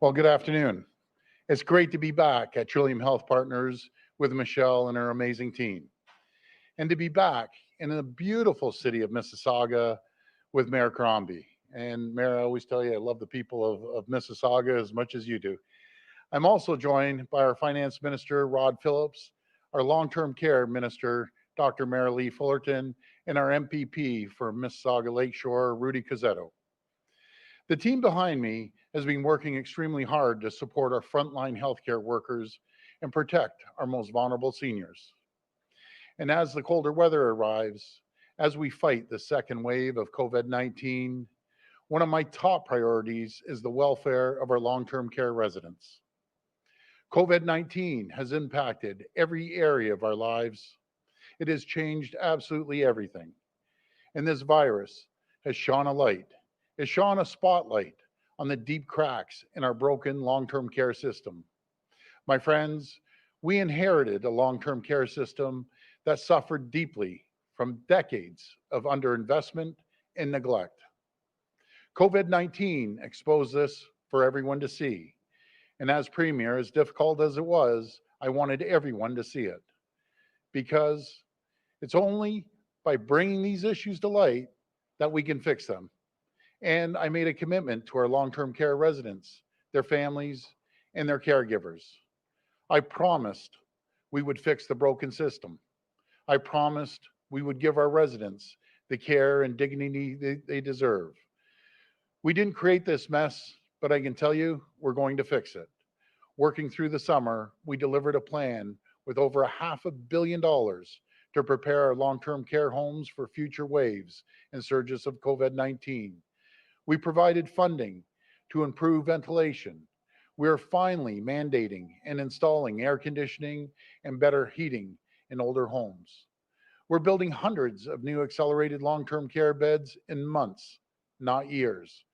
Well, good afternoon. It's great to be back at Trillium Health Partners with Michelle and her amazing team, and to be back in the beautiful city of Mississauga with Mayor Crombie. And Mayor, I always tell you, I love the people of Mississauga as much as you do. I'm also joined by our Finance Minister, Rod Phillips, our Long-Term Care Minister, Dr. Merrilee Fullerton, and our MPP for Mississauga Lakeshore, Rudy Cozzetto. The team behind me has been working extremely hard to support our frontline healthcare workers and protect our most vulnerable seniors. And as the colder weather arrives, as we fight the second wave of COVID 19, one of my top priorities is the welfare of our long term care residents. COVID 19 has impacted every area of our lives. It has changed absolutely everything. And this virus has shone a light, has shone a spotlight on the deep cracks in our broken long term care system. My friends, we inherited a long term care system that suffered deeply from decades of underinvestment and neglect. COVID 19 exposed this for everyone to see. And as Premier, as difficult as it was, I wanted everyone to see it because it's only by bringing these issues to light that we can fix them. And I made a commitment to our long term care residents, their families, and their caregivers. I promised we would fix the broken system. I promised we would give our residents the care and dignity they deserve. We didn't create this mess, but I can tell you we're going to fix it. Working through the summer, we delivered a plan with over $500 million to prepare our long term care homes for future waves and surges of COVID 19. We provided funding to improve ventilation. We are finally mandating and installing air conditioning and better heating in older homes. We're building hundreds of new accelerated long term care beds in months, not years,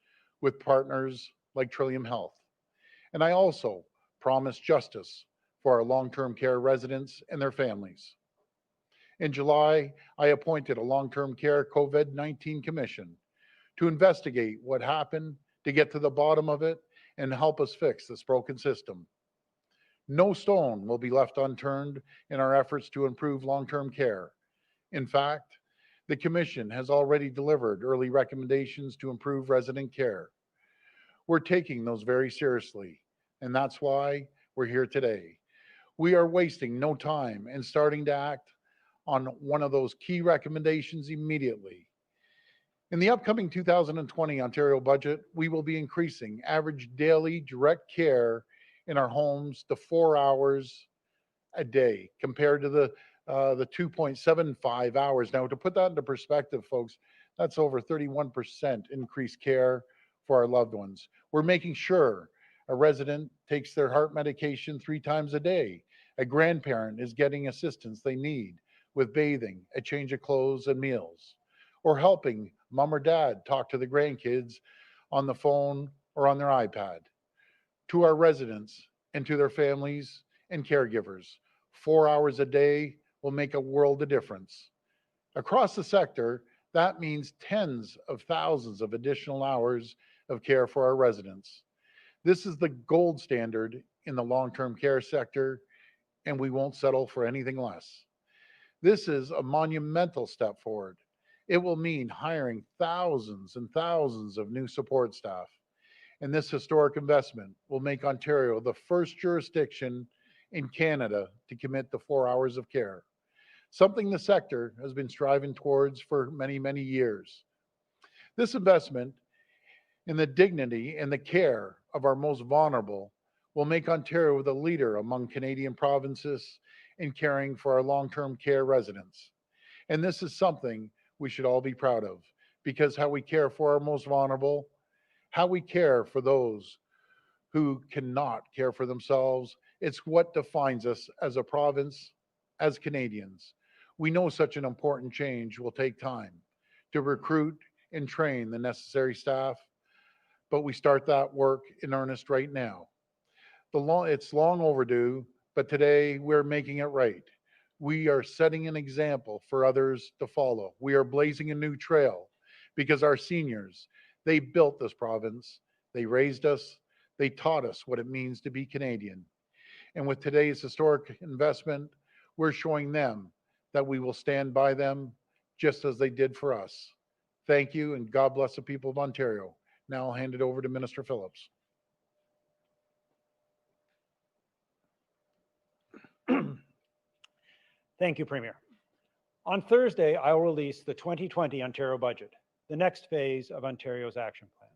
with partners like Trillium Health. And I also promised justice for our long term care residents and their families. In July, I appointed a long term care COVID 19 commission to investigate what happened, to get to the bottom of it, and help us fix this broken system. No stone will be left unturned in our efforts to improve long term care. In fact, the Commission has already delivered early recommendations to improve resident care. We're taking those very seriously, and that's why we're here today. We are wasting no time and starting to act on one of those key recommendations immediately. In the upcoming 2020 Ontario budget, we will be increasing average daily direct care in our homes to 4 hours a day compared to the 2.75 hours. Now, to put that into perspective, folks, that's over 31% increased care for our loved ones. We're making sure a resident takes their heart medication 3 times a day. A grandparent is getting assistance they need with bathing, a change of clothes, and meals, or helping mom or dad talk to the grandkids on the phone or on their iPad. To our residents and to their families and caregivers, 4 hours a day will make a world of difference. Across the sector, that means tens of thousands of additional hours of care for our residents. This is the gold standard in the long term care sector, and we won't settle for anything less. This is a monumental step forward. It will mean hiring thousands and thousands of new support staff. And this historic investment will make Ontario the first jurisdiction in Canada to commit to 4 hours of care, something the sector has been striving towards for many, many years. This investment in the dignity and the care of our most vulnerable will make Ontario the leader among Canadian provinces in caring for our long term care residents. And this is something we should all be proud of because how we care for our most vulnerable, how we care for those who cannot care for themselves, it's what defines us as a province, as Canadians. We know such an important change will take time to recruit and train the necessary staff, but we start that work in earnest right now. It's long overdue, but today we're making it right. We are setting an example for others to follow. We are blazing a new trail because our seniors, they built this province, they raised us, They taught us what it means to be Canadian. And with today's historic investment, we're showing them that we will stand by them just as they did for us. Thank you, and God bless the people of Ontario. Now I'll hand it over to Minister Phillips. Thank you, Premier. On Thursday, I will release the 2020 Ontario budget, the next phase of Ontario's action plan.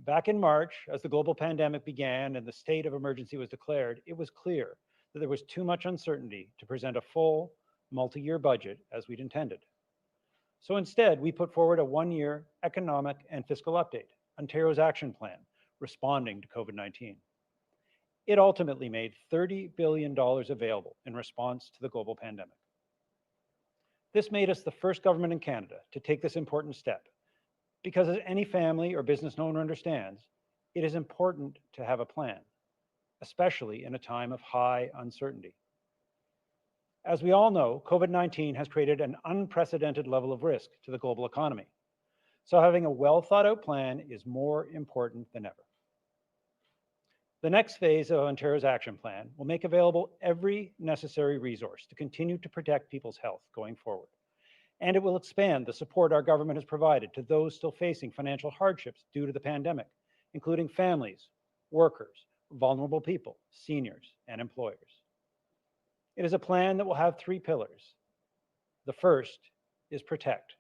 Back in March, as the global pandemic began and the state of emergency was declared, it was clear that there was too much uncertainty to present a full, multi-year budget as we'd intended. So instead, we put forward a one-year economic and fiscal update, Ontario's action plan, responding to COVID-19. It ultimately made $30 billion available in response to the global pandemic. This made us the first government in Canada to take this important step, because as any family or business owner understands, it is important to have a plan, especially in a time of high uncertainty. As we all know, COVID-19 has created an unprecedented level of risk to the global economy. So having a well thought out plan is more important than ever. The next phase of Ontario's action plan will make available every necessary resource to continue to protect people's health going forward. And it will expand the support our government has provided to those still facing financial hardships due to the pandemic, including families, workers, vulnerable people, seniors, and employers. It is a plan that will have three pillars. The first is protect,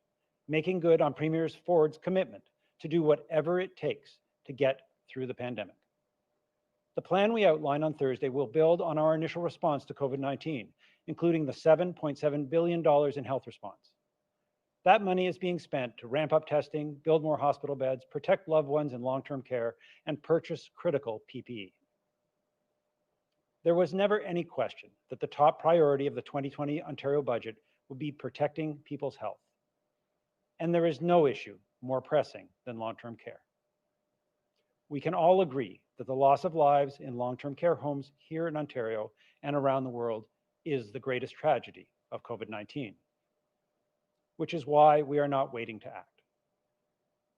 making good on Premier Ford's commitment to do whatever it takes to get through the pandemic. The plan we outlined on Thursday will build on our initial response to COVID-19, including the $7.7 billion in health response. That money is being spent to ramp up testing, build more hospital beds, protect loved ones in long-term care, and purchase critical PPE. There was never any question that the top priority of the 2020 Ontario budget would be protecting people's health. And there is no issue more pressing than long-term care. We can all agree that the loss of lives in long-term care homes here in Ontario and around the world is the greatest tragedy of COVID-19, which is why we are not waiting to act.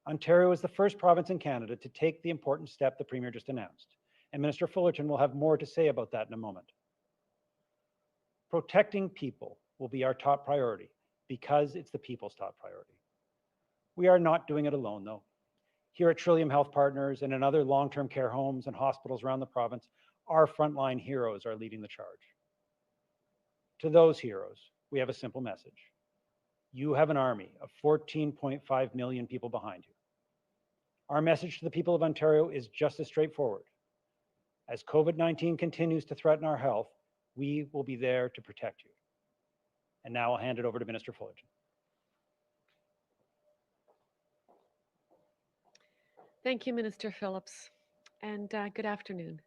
Ontario is the first province in Canada to take the important step the Premier just announced, and Minister Fullerton will have more to say about that in a moment. Protecting people will be our top priority because it's the people's top priority. We are not doing it alone, though. Here at Trillium Health Partners and in other long-term care homes and hospitals around the province, our frontline heroes are leading the charge. To those heroes, we have a simple message. You have an army of 14.5 million people behind you. Our message to the people of Ontario is just as straightforward. As COVID-19 continues to threaten our health, we will be there to protect you. And now I'll hand it over to Minister Fullerton. Thank you, Minister Phillips, and good afternoon.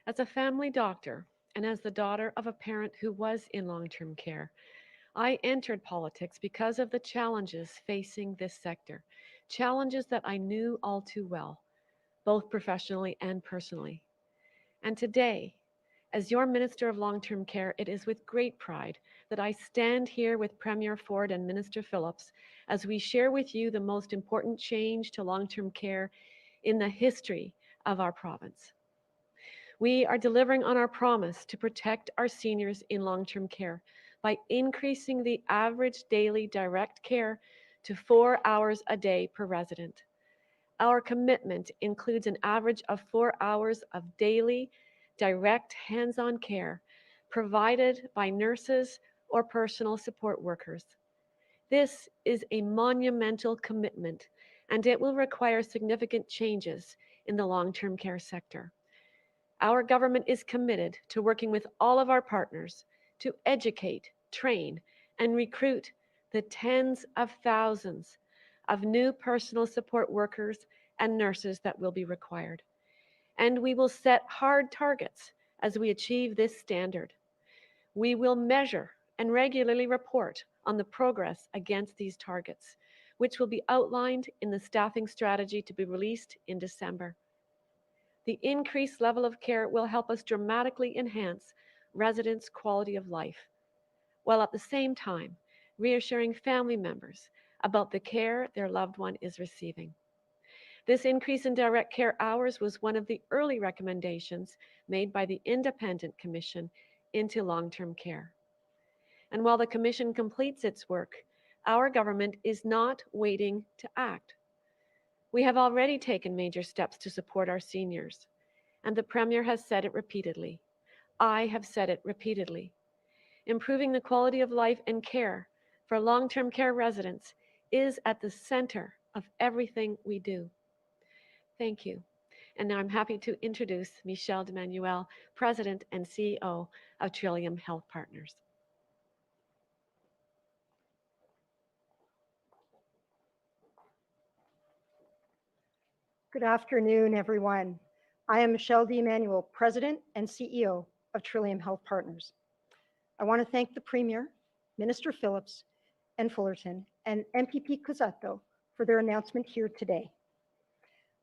As a family doctor and as the daughter of a parent who was in long-term care, I entered politics because of the challenges facing this sector, challenges that I knew all too well, both professionally and personally. And today, as your Minister of Long-Term Care, it is with great pride that I stand here with Premier Ford and Minister Phillips as we share with you the most important change to long-term care in the history of our province. We are delivering on our promise to protect our seniors in long-term care by increasing the average daily direct care to 4 hours a day per resident. Our commitment includes an average of 4 hours of daily direct hands-on care provided by nurses or personal support workers. This is a monumental commitment, and it will require significant changes in the long-term care sector. Our government is committed to working with all of our partners to educate, train, and recruit the tens of thousands of new personal support workers and nurses that will be required. And we will set hard targets as we achieve this standard. We will measure and regularly report on the progress against these targets, which will be outlined in the staffing strategy to be released in December. The increased level of care will help us dramatically enhance residents' quality of life, while at the same time reassuring family members about the care their loved one is receiving. This increase in direct care hours was one of the early recommendations made by the Independent Commission into Long-Term Care. And while the Commission completes its work, our government is not waiting to act. We have already taken major steps to support our seniors, and the Premier has said it repeatedly. I have said it repeatedly. Improving the quality of life and care for long-term care residents is at the center of everything we do. Thank you. And now I'm happy to introduce Michelle D'Emmanuel, President and CEO of Trillium Health Partners. Good afternoon, everyone. I am Michelle D'Emmanuel, President and CEO of Trillium Health Partners. I want to thank the Premier, Minister Phillips and Fullerton, and MPP Cuzzato for their announcement here today.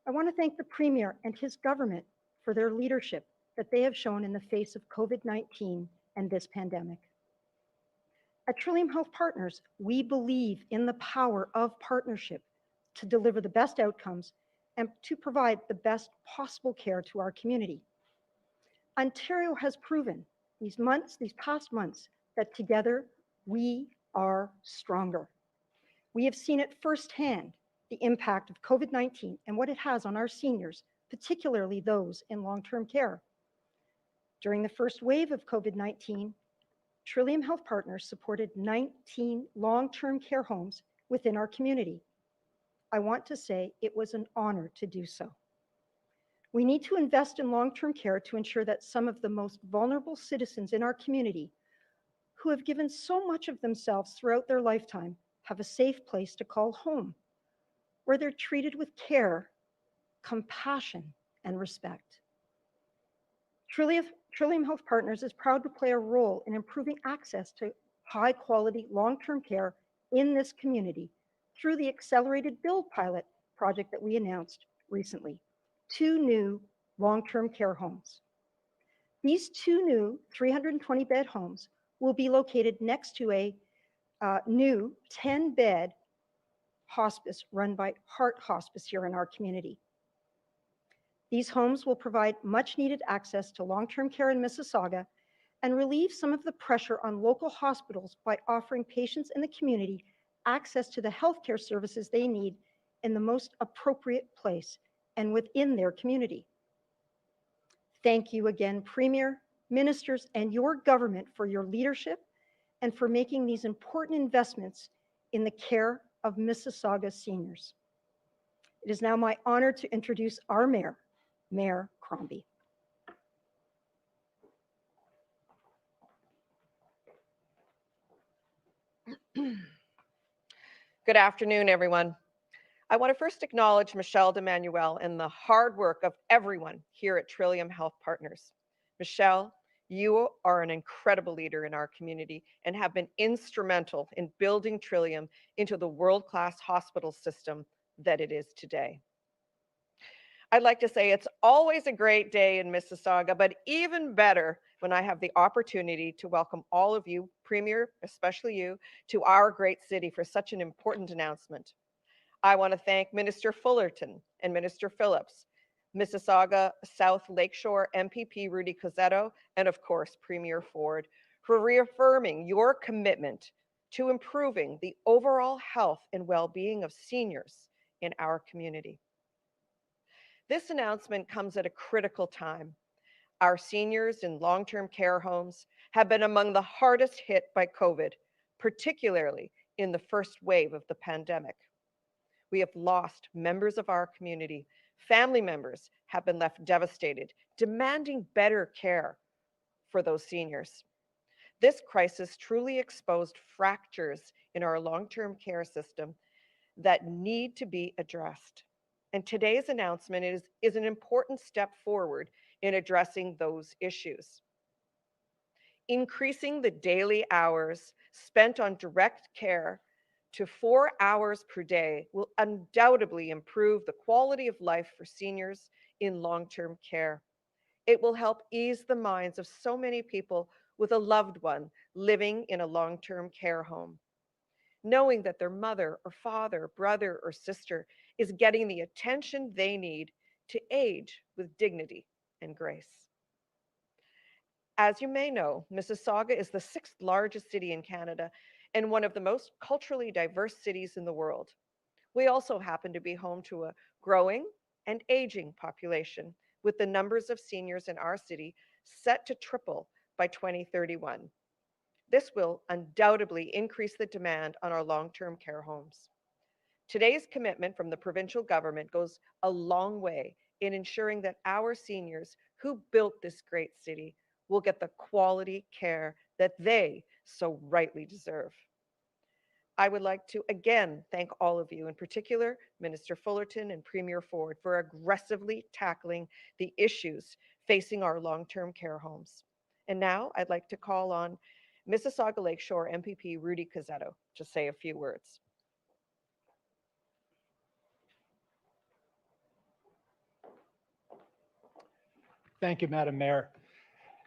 I want to thank the Premier and his government for their leadership that they have shown in the face of COVID-19 and this pandemic. At Trillium Health Partners, we believe in the power of partnership to deliver the best outcomes and to provide the best possible care to our community. Ontario has proven these past months, that together we are stronger. We have seen it firsthand, the impact of COVID-19 and what it has on our seniors, particularly those in long-term care. During the first wave of COVID-19, Trillium Health Partners supported 19 long-term care homes within our community. I want to say it was an honor to do so. We need to invest in long-term care to ensure that some of the most vulnerable citizens in our community who have given so much of themselves throughout their lifetime have a safe place to call home, where they're treated with care, compassion, and respect. Trillium Health Partners is proud to play a role in improving access to high-quality long-term care in this community through the accelerated build pilot project that we announced recently, 2 new long-term care homes. These 2 new 320-bed homes will be located next to a new 10-bed hospice run by Heart Hospice here in our community. These homes will provide much-needed access to long-term care in Mississauga and relieve some of the pressure on local hospitals by offering patients in the community access to the healthcare services they need in the most appropriate place and within their community. Thank you again, Premier, ministers, and your government for your leadership and for making these important investments in the care of Mississauga seniors. It is now my honor to introduce our Mayor, Mayor Crombie. Good afternoon, everyone. I want to first acknowledge Michelle D'Emmanuel and the hard work of everyone here at Trillium Health Partners. Michelle, you are an incredible leader in our community and have been instrumental in building Trillium into the world-class hospital system that it is today. I'd like to say it's always a great day in Mississauga, but even better when I have the opportunity to welcome all of you, Premier, especially you, to our great city for such an important announcement. I want to thank Minister Fullerton and Minister Phillips, Mississauga South Lakeshore MPP Rudy Cuzzato, and of course, Premier Ford, for reaffirming your commitment to improving the overall health and well-being of seniors in our community. This announcement comes at a critical time. Our seniors in long-term care homes have been among the hardest hit by COVID, particularly in the first wave of the pandemic. We have lost members of our community. Family members have been left devastated, demanding better care for those seniors. This crisis truly exposed fractures in our long-term care system that need to be addressed. And today's announcement is an important step forward in addressing those issues. Increasing the daily hours spent on direct care to 4 hours per day will undoubtedly improve the quality of life for seniors in long-term care. It will help ease the minds of so many people with a loved one living in a long-term care home. knowing that their mother or father, brother or sister is getting the attention they need to age with dignity and grace. As you may know, Mississauga is the sixth largest city in Canada and one of the most culturally diverse cities in the world. We also happen to be home to a growing and aging population, with the numbers of seniors in our city set to triple by 2031. This will undoubtedly increase the demand on our long-term care homes. Today's commitment from the provincial government goes a long way in ensuring that our seniors who built this great city will get the quality care that they so rightly deserve. I would like to again thank all of you, in particular Minister Fullerton and Premier Ford, for aggressively tackling the issues facing our long-term care homes. And now I'd like to call on Mississauga Lakeshore MPP Rudy Cazzetto to say a few words. Thank you, Madam Mayor.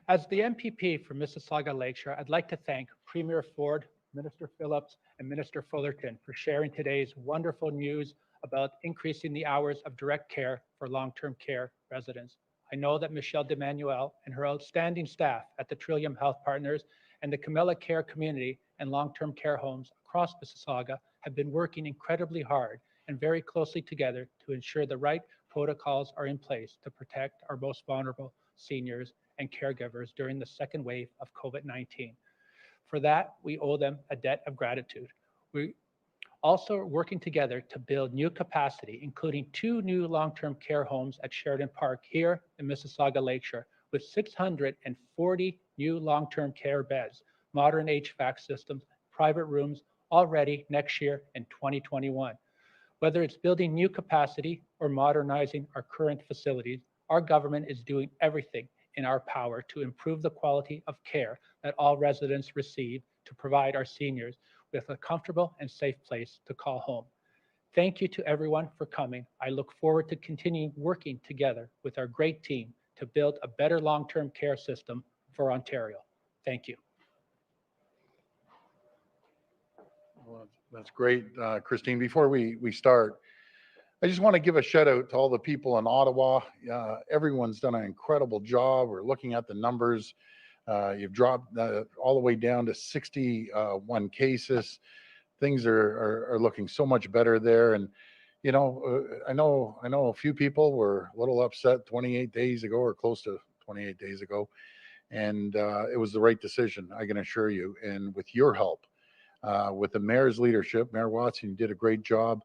As the MPP for Mississauga Lakeshore, I'd like to thank Premier Ford, Minister Phillips, and Minister Fullerton for sharing today's wonderful news about increasing the hours of direct care for long-term care residents. I know that Michelle DeManuel and her outstanding staff at the Trillium Health Partners and the Camilla Care Community and long-term care homes across Mississauga have been working incredibly hard and very closely together to ensure the right protocols are in place to protect our most vulnerable seniors and caregivers during the second wave of COVID-19. For that, we owe them a debt of gratitude. We also are working together to build new capacity, including 2 new long-term care homes at Sheridan Park here in Mississauga Lakeshore, with 640 new long-term care beds, modern HVAC systems, private rooms, all ready next year in 2021. Whether it's building new capacity or modernizing our current facilities, our government is doing everything in our power to improve the quality of care that all residents receive to provide our seniors with a comfortable and safe place to call home. Thank you to everyone for coming. I look forward to continuing working together with our great team to build a better long-term care system for Ontario. Thank you. Well, that's great, Christine. Before we start, I just want to give a shout out to all the people in Ottawa. Everyone's done an incredible job. We're looking at the numbers. You've dropped all the way down to 61 cases. Things are looking so much better there. And you know, I know a few people were a little upset 28 days ago or close to 28 days ago, and it was the right decision, I can assure you. And with your help, with the mayor's leadership, Mayor Watson, you did a great job.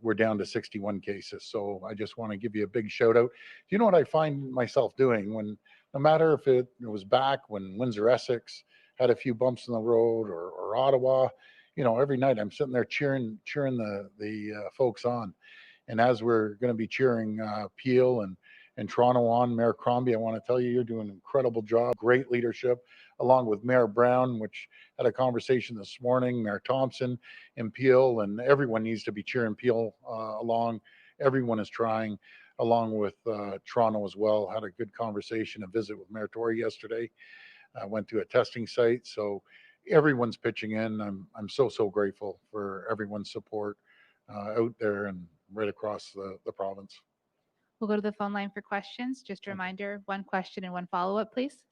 We're down to 61 cases. So I just want to give you a big shout out. You know what I find myself doing when, no matter if it was back when Windsor Essex had a few bumps in the road, or Ottawa, you know, every night I'm sitting there cheering the folks on. And as we're going to be cheering Peel and Toronto on, Mayor Crombie, I want to tell you, you're doing an incredible job, great leadership, along with Mayor Brown, which had a conversation this morning, Mayor Thompson and Peel, and everyone needs to be cheering Peel along. Everyone is trying, along with Toronto as well. Had a good conversation, a visit with Mayor Tory yesterday. Went to a testing site, so everyone's pitching in. I'm so grateful for everyone's support out there and right across the province. We'll go to the phone line for questions. Just a reminder, 1 question and 1 follow-up, please.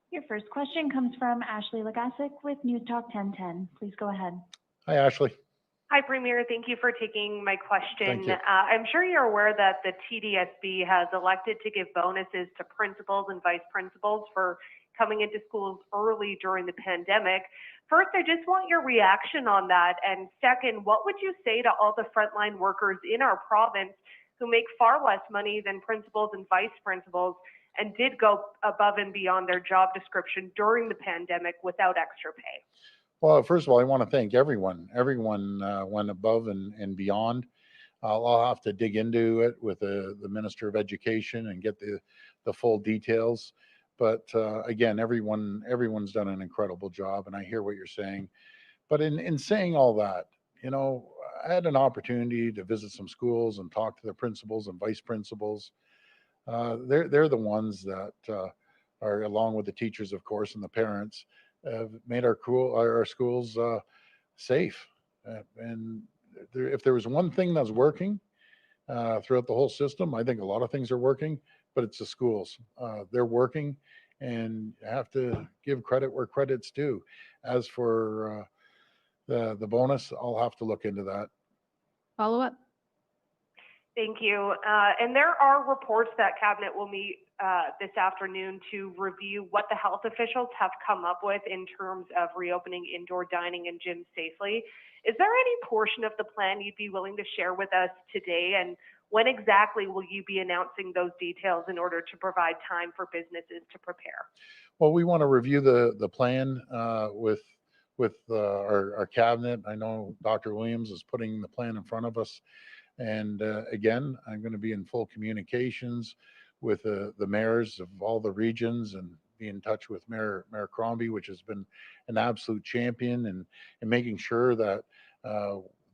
Your first question comes from Ashley Legasic with News Talk 1010. Please go ahead. Hi, Ashley. Hi, Premier. Thank you for taking my question. Thank you. I'm sure you're aware that the TDSB has elected to give bonuses to principals and vice principals for coming into schools early during the pandemic. First, I just want your reaction on that. And second, what would you say to all the frontline workers in our province who make far less money than principals and vice principals and did go above and beyond their job description during the pandemic without extra pay? Well, first of all, I want to thank everyone. Everyone went above and beyond. I'll have to dig into it with the Minister of Education and get the full details. But again, everyone's done an incredible job, and I hear what you're saying. But in saying all that, you know, I had an opportunity to visit some schools and talk to the principals and vice principals. They're the ones that are, along with the teachers, of course, and the parents, have made our schools safe. And if there was one thing that's working throughout the whole system, I think a lot of things are working, but it's the schools. They're working, and you have to give credit where credit's due. As for the bonus, I'll have to look into that. Follow up. Thank you. And there are reports that Cabinet will meet this afternoon to review what the health officials have come up with in terms of reopening indoor dining and gyms safely. Is there any portion of the plan you'd be willing to share with us today? And when exactly will you be announcing those details in order to provide time for businesses to prepare? Well, we want to review the plan with our cabinet. I know Dr. Williams is putting the plan in front of us. And again, I'm going to be in full communications with the mayors of all the regions and be in touch with Mayor Crombie, which has been an absolute champion and making sure that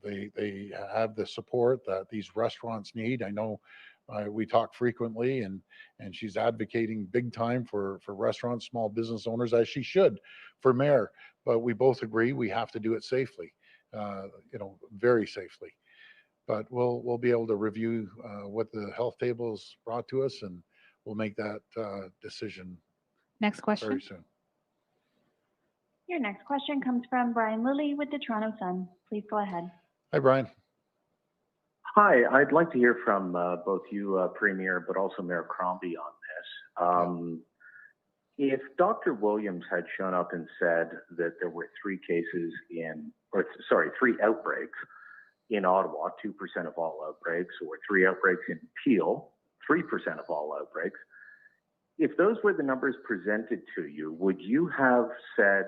they have the support that these restaurants need. I know we talk frequently, and she's advocating big time for restaurants, small business owners, as she should for mayor. But we both agree we have to do it safely, very safely. But we'll be able to review what the health tables brought to us, and we'll make that decision Next question. very soon. Your next question comes from Brian Lilly with the Toronto Sun. Please go ahead. Hi, Brian. Hi, I'd like to hear from both you, Premier, but also Mayor Crombie on this. If Dr. Williams had shown up and said that there were three outbreaks in Ottawa, 2% of all outbreaks, or three outbreaks in Peel, 3% of all outbreaks, if those were the numbers presented to you, would you have said,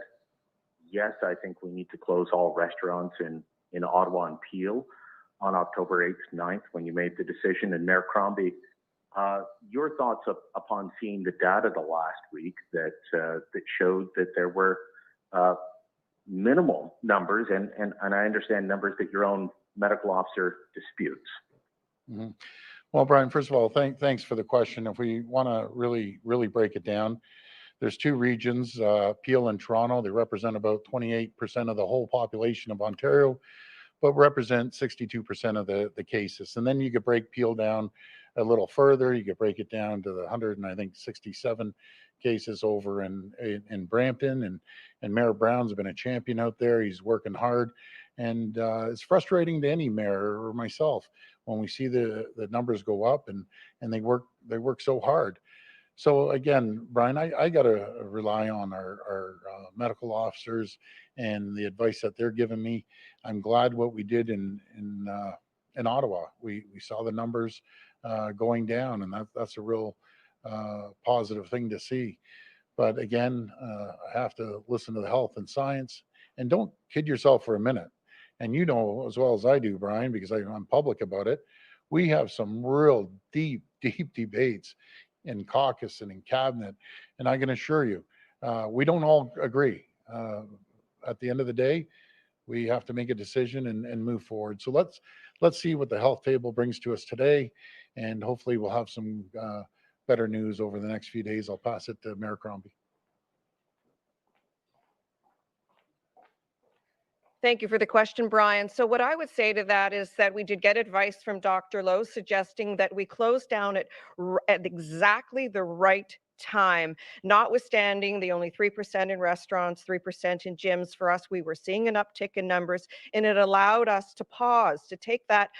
yes, I think we need to close all restaurants in Ottawa and Peel on October 8th, 9th, when you made the decision? And Mayor Crombie, your thoughts upon seeing the data the last week that showed that there were minimal numbers, and I understand numbers that your own medical officer disputes. Mm-hmm. Well, Brian, first of all, thanks for the question. If we want to really break it down, there's two regions, Peel and Toronto. They represent about 28% of the whole population of Ontario, but represent 62% of the cases. And then you could break Peel down a little further. You could break it down to the 167 cases over in Brampton, and Mayor Brown's been a champion out there. He's working hard, and it's frustrating to any mayor or myself when we see the numbers go up and they work so hard. So again, Brian, I got to rely on our medical officers and the advice that they're giving me. I'm glad what we did in Ottawa. We saw the numbers going down, and that's a real positive thing to see. But again, I have to listen to the health and science, and don't kid yourself for a minute. And you know as well as I do, Brian, because I'm public about it, we have some real deep debates in caucus and in cabinet. And I can assure you, we don't all agree. At the end of the day, we have to make a decision and move forward. So let's see what the health table brings to us today, and hopefully we'll have some better news over the next few days. I'll pass it to Mayor Crombie. Thank you for the question, Brian. So what I would say to that is that we did get advice from Dr. Lowe suggesting that we close down at exactly the right time, notwithstanding the only 3% in restaurants, 3% in gyms. For us, we were seeing an uptick in numbers, and it allowed us to pause, to take that,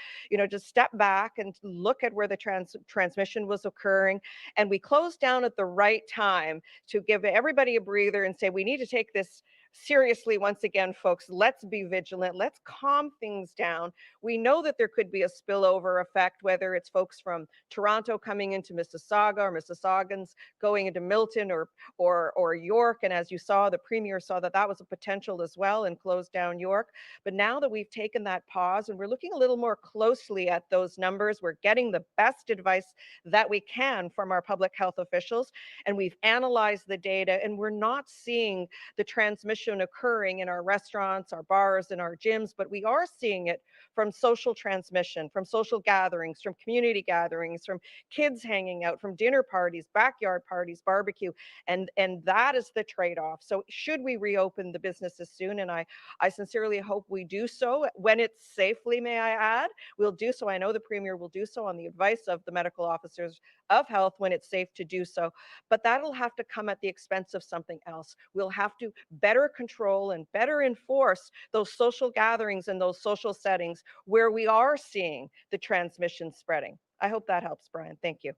just step back and look at where the transmission was occurring. And we closed down at the right time to give everybody a breather and say, we need to take this seriously once again, folks. Let's be vigilant. Let's calm things down. We know that there could be a spillover effect, whether it's folks from Toronto coming into Mississauga or Mississauggans going into Milton or York. And as you saw, the Premier saw that that was a potential as well and closed down York. But now that we've taken that pause and we're looking a little more closely at those numbers, we're getting the best advice that we can from our public health officials. And we've analyzed the data, and we're not seeing the transmission transmission occurring in our restaurants, our bars, and our gyms, but we are seeing it from social transmission, from social gatherings, from community gatherings, from kids hanging out, from dinner parties, backyard parties, barbecue, and that is the trade-off. So should we reopen the businesses soon, and I sincerely hope we do so when it's safely, may I add, we'll do so. I know the Premier will do so on the advice of the medical officers of health when it's safe to do so, but that'll have to come at the expense of something else. We'll have to better control and better enforce those social gatherings and those social settings where we are seeing the transmission spreading. I hope that helps, Brian. Thank you.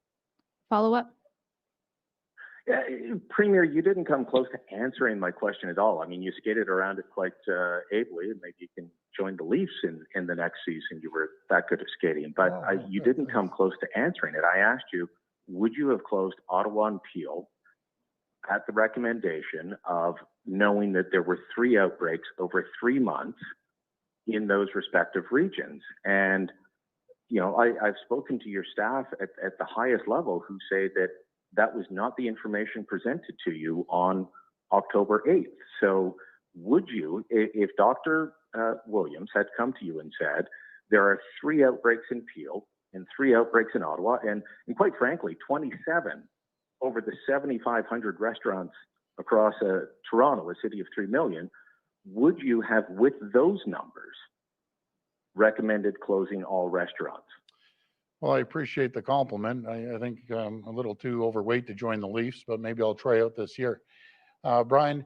Follow up? Yeah, Premier, you didn't come close to answering my question at all. I mean, you skated around it quite ably, and maybe you can join the Leafs in the next season. You were that good at skating, but you didn't come close to answering it. I asked you, would you have closed Ottawa and Peel at the recommendation of knowing that there were 3 outbreaks over 3 months in those respective regions? And, you know, I've spoken to your staff at the highest level who say that that was not the information presented to you on October 8th. So would you, if Dr. Williams had come to you and said, there are 3 outbreaks in Peel and 3 outbreaks in Ottawa, and quite frankly, 27 over the 7,500 restaurants across Toronto, a city of 3 million, would you have, with those numbers, recommended closing all restaurants? Well, I appreciate the compliment. I think I'm a little too overweight to join the Leafs, but maybe I'll try out this year. Brian,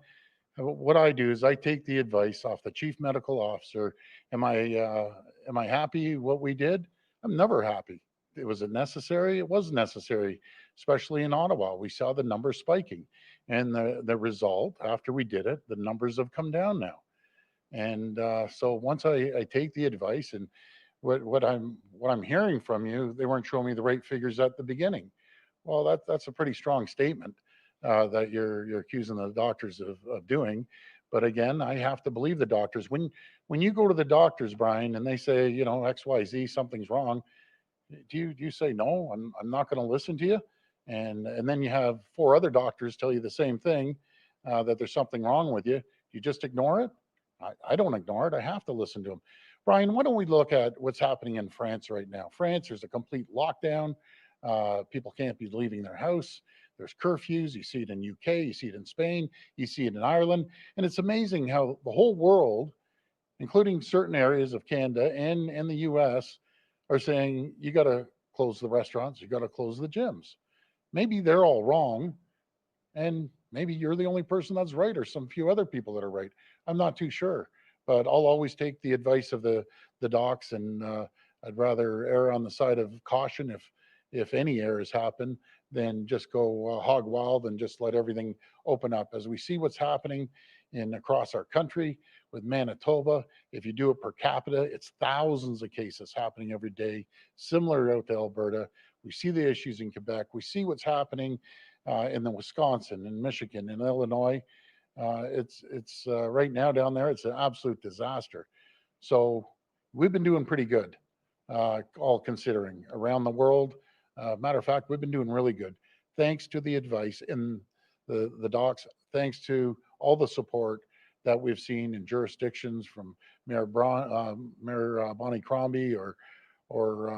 what I do is I take the advice off the chief medical officer. Am I happy what we did? I'm never happy. Was it necessary? It was necessary, especially in Ottawa. We saw the numbers spiking, and the result after we did it, the numbers have come down now. And so once I take the advice, and what I'm hearing from you, they weren't showing me the right figures at the beginning. Well, that's a pretty strong statement that you're accusing the doctors of doing. But again, I have to believe the doctors. When you go to the doctors, Brian, and they say, you know, XYZ, something's wrong, do you say no? I'm not going to listen to you. And then you have 4 other doctors tell you the same thing, that there's something wrong with you. You just ignore it. I don't ignore it. I have to listen to them. Brian, why don't we look at what's happening in France right now? France, there's a complete lockdown. People can't be leaving their house. There's curfews. You see it in UK, you see it in Spain, you see it in Ireland. And it's amazing how the whole world, including certain areas of Canada and the US, are saying you got to close the restaurants, you got to close the gyms. Maybe they're all wrong, and maybe you're the only person that's right, or some few other people that are right. I'm not too sure, but I'll always take the advice of the docs, and I'd rather err on the side of caution if any errors happen than just go hog wild and just let everything open up. As we see what's happening across our country with Manitoba, if you do it per capita, it's thousands of cases happening every day, similar out to Alberta. We see the issues in Quebec. We see what's happening in the Wisconsin and Michigan and Illinois. It's right now down there, it's an absolute disaster. So we've been doing pretty good, all considering around the world. Matter of fact, we've been doing really good, thanks to the advice in the docs, thanks to all the support that we've seen in jurisdictions from Mayor Bonnie Crombie or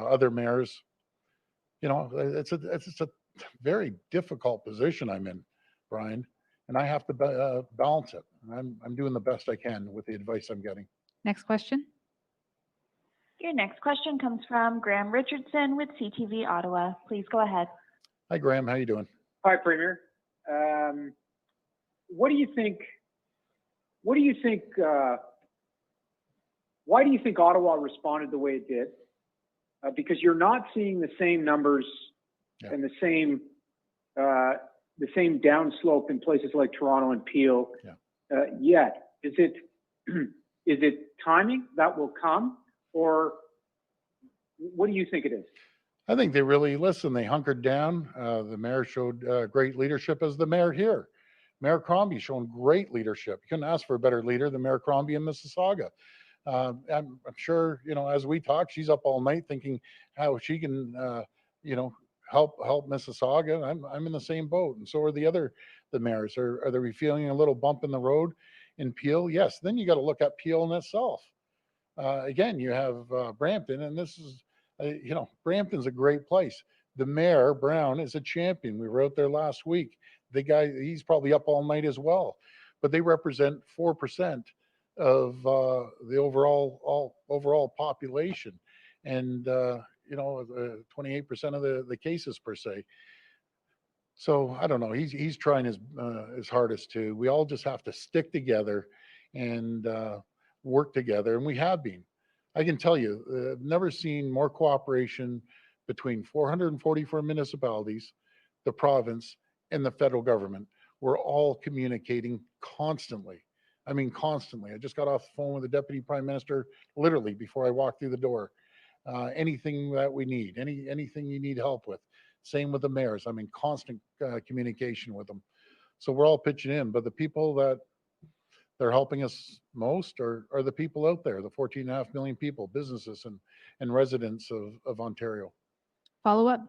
other mayors. You know, it's a very difficult position I'm in, Brian, and I have to balance it. I'm doing the best I can with the advice I'm getting. Next question. Your next question comes from Graham Richardson with CTV Ottawa. Please go ahead. Hi, Graham. How you doing? Hi, Premier. What do you think? Why do you think Ottawa responded the way it did? Because you're not seeing the same numbers and the same downslope in places like Toronto and Peel yet. Is it timing that will come, or what do you think it is? I think they really listened. They hunkered down. The mayor showed great leadership as the mayor here. Mayor Crombie shown great leadership. You couldn't ask for a better leader than Mayor Crombie in Mississauga. I'm sure, you know, as we talk, she's up all night thinking how she can, you know, help Mississauga. I'm in the same boat, and so are the mayors. Are they feeling a little bump in the road? in Peel, yes, then you got to look at Peel in itself. Again, you have Brampton, and this is, Brampton's a great place. The mayor, Brown, is a champion. We were out there last week. The guy, he's probably up all night as well. But they represent 4% of the overall population, and 28% of the cases per se. So I don't know. He's trying his hardest to. We all just have to stick together and work together, and we have been. I can tell you, I've never seen more cooperation between 444 municipalities, the province, and the federal government. We're all communicating constantly. I mean, constantly. I just got off the phone with the deputy prime minister literally before I walked through the door. Anything that we need, anything you need help with. Same with the mayors. I'm in constant communication with them. So we're all pitching in, but the people that they're helping us most are the people out there, the 14.5 million people, businesses and residents of Ontario. Follow up?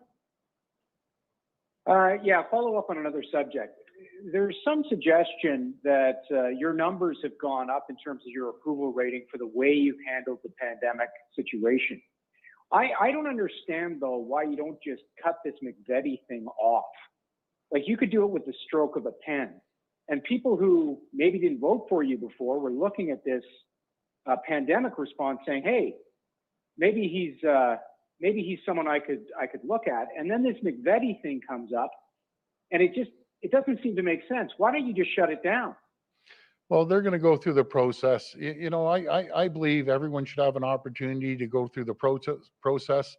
Yeah, follow up on another subject. There's some suggestion that your numbers have gone up in terms of your approval rating for the way you've handled the pandemic situation. I don't understand, though, why you don't just cut this McVetti thing off. Like, you could do it with the stroke of a pen. And people who maybe didn't vote for you before were looking at this pandemic response saying, hey, maybe he's someone I could look at. And then this McVetti thing comes up, and it doesn't seem to make sense. Why don't you just shut it down? Well, they're going to go through the process. I believe everyone should have an opportunity to go through the process.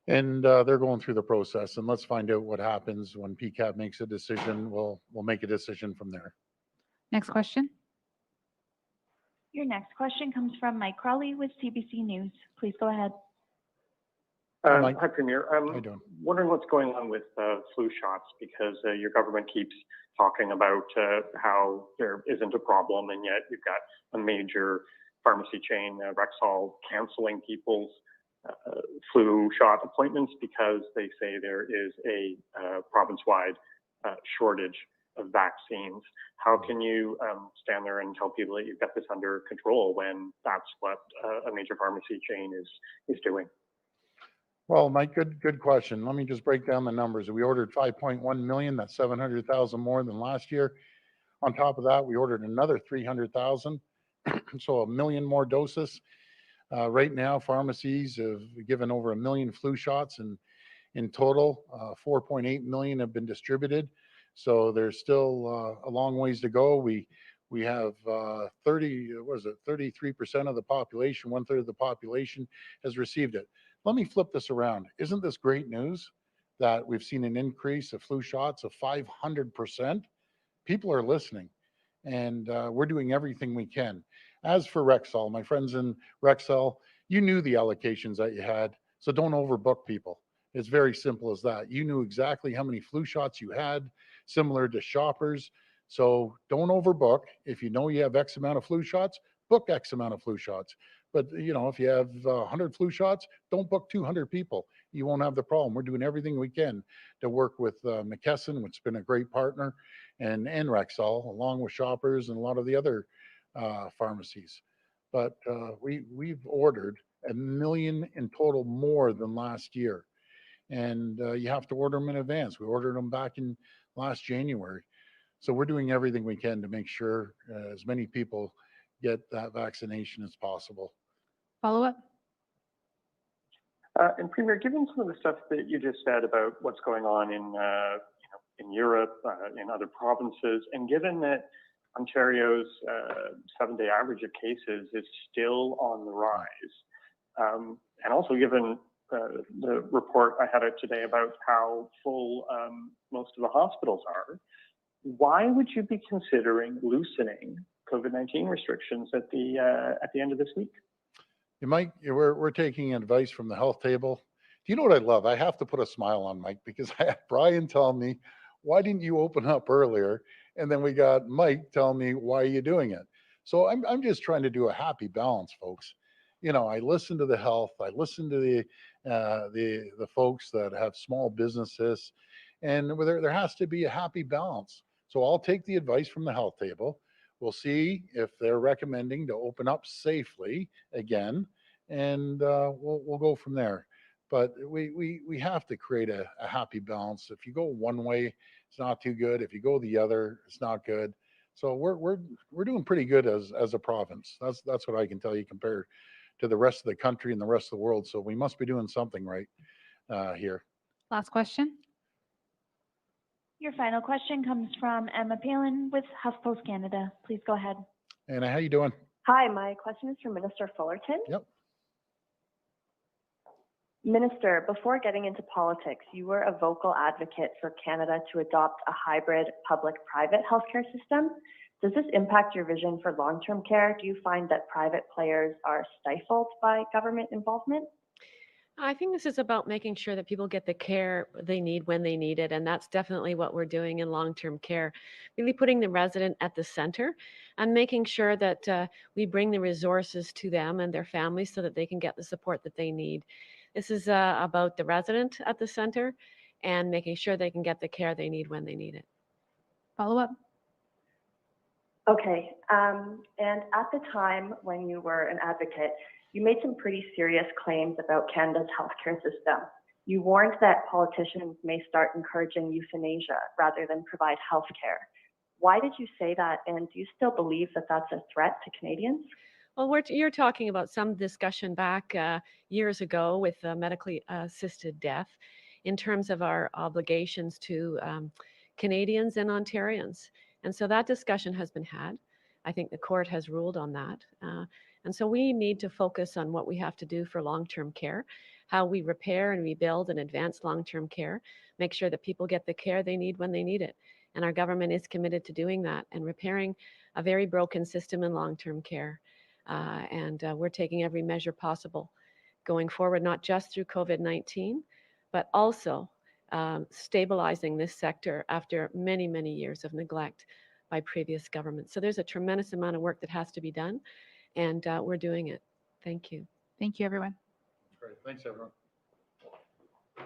And they're going through the process. And let's find out what happens when PCAB makes a decision. We'll make a decision from there. Next question. Your next question comes from Mike Crawley with CBC News. Please go ahead. Mike. Hi, Premier. How you doing? Wondering what's going on with flu shots, because your government keeps talking about how there isn't a problem, and yet you've got a major pharmacy chain, Rexall, canceling people's flu shot appointments because they say there is a province-wide shortage of vaccines. How can you stand there and tell people that you've got this under control when that's what a major pharmacy chain is doing? Well, Mike, good question. Let me just break down the numbers. We ordered 5.1 million. That's 700,000 more than last year. On top of that, we ordered another 300,000, so 1 million more doses. Right now, pharmacies have given over 1 million flu shots, and in total, 4.8 million have been distributed. So there's still a long ways to go. We have 33% of the population, 1/3 of the population has received it. Let me flip this around. Isn't this great news that we've seen an increase of flu shots of 500%? People are listening, and we're doing everything we can. As for Rexall, my friends in Rexall, you knew the allocations that you had, so don't overbook people. It's very simple as that. You knew exactly how many flu shots you had, similar to Shoppers. So don't overbook. If you know you have X amount of flu shots, book X amount of flu shots. But if you have 100 flu shots, don't book 200 people. You won't have the problem. We're doing everything we can to work with McKesson, which has been a great partner, and Rexall, along with Shoppers and a lot of the other pharmacies. But we've ordered 1 million in total more than last year. And you have to order them in advance. We ordered them back in last January. So we're doing everything we can to make sure as many people get that vaccination as possible. Follow up? And Premier, given some of the stuff that you just said about what's going on in Europe, in other provinces, and given that Ontario's 7-day average of cases is still on the rise, and also given the report I had out today about how full most of the hospitals are, why would you be considering loosening COVID-19 restrictions at the end of this week? We're taking advice from the health table. Do you know what I love? I have to put a smile on, Mike, because I had Brian tell me, why didn't you open up earlier? And then we got Mike tell me, why are you doing it? So I'm just trying to do a happy balance, folks. I listen to the health. I listen to the folks that have small businesses, and there has to be a happy balance. So I'll take the advice from the health table. We'll see if they're recommending to open up safely again, and we'll go from there. But we have to create a happy balance. If you go one way, it's not too good. If you go the other, it's not good. So we're doing pretty good as a province. That's what I can tell you compared to the rest of the country and the rest of the world. So we must be doing something right here. Last question. Your final question comes from Emma Palin with HuffPost Canada. Please go ahead. Anna, how you doing? Hi, my question is for Minister Fullerton. Yep. Minister, before getting into politics, you were a vocal advocate for Canada to adopt a hybrid public-private healthcare system. Does this impact your vision for long-term care? Do you find that private players are stifled by government involvement? I think this is about making sure that people get the care they need when they need it. And that's definitely what we're doing in long-term care, really putting the resident at the center and making sure that we bring the resources to them and their families so that they can get the support that they need. This is about the resident at the center and making sure they can get the care they need when they need it. Follow up. Okay, and at the time when you were an advocate, you made some pretty serious claims about Canada's healthcare system. You warned that politicians may start encouraging euthanasia rather than provide healthcare. Why did you say that, and do you still believe that that's a threat to Canadians? Well, you're talking about some discussion back years ago with medically assisted death in terms of our obligations to Canadians and Ontarians. And so that discussion has been had. I think the court has ruled on that. And so we need to focus on what we have to do for long-term care, how we repair and rebuild and advance long-term care, make sure that people get the care they need when they need it. And our government is committed to doing that and repairing a very broken system in long-term care. And we're taking every measure possible going forward, not just through COVID-19, but also stabilizing this sector after many, many years of neglect by previous governments. So there's a tremendous amount of work that has to be done, and we're doing it. Thank you. Thank you, everyone. Great. Thanks, everyone.